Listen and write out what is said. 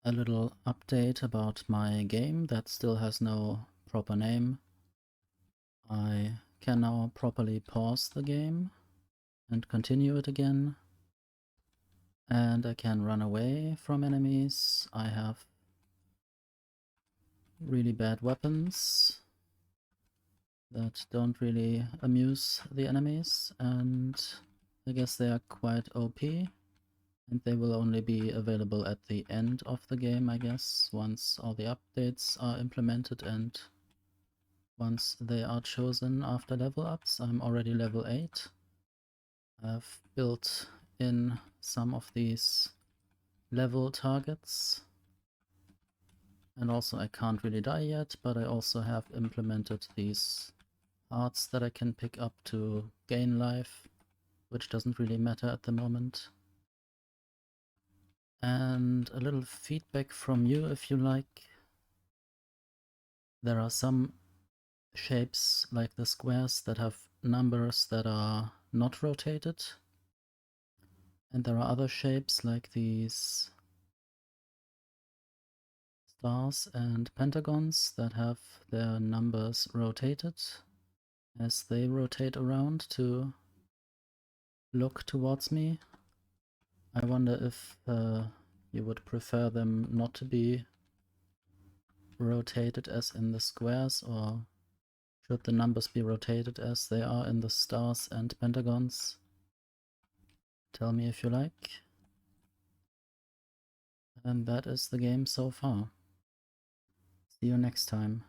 A little update about my game that still has no proper name. I can now properly pause the game and continue it again. And I can run away from enemies. I have really bad weapons that don't really amuse the enemies, and I guess they are quite OP. And they will only be available at the end of the game, I guess, once all the updates are implemented and once they are chosen after level ups. I'm already level 8. I've built in some of these level targets. And also I can't really die yet, but I also have implemented these hearts that I can pick up to gain life, which doesn't really matter at the moment. And a little feedback from you if you like. There are some shapes like the squares that have numbers that are not rotated. And there are other shapes like these stars and pentagons that have their numbers rotated as they rotate around to look towards me. I wonder if you would prefer them not to be rotated as in the squares, or should the numbers be rotated as they are in the stars and pentagons? Tell me if you like. And that is the game so far. See you next time.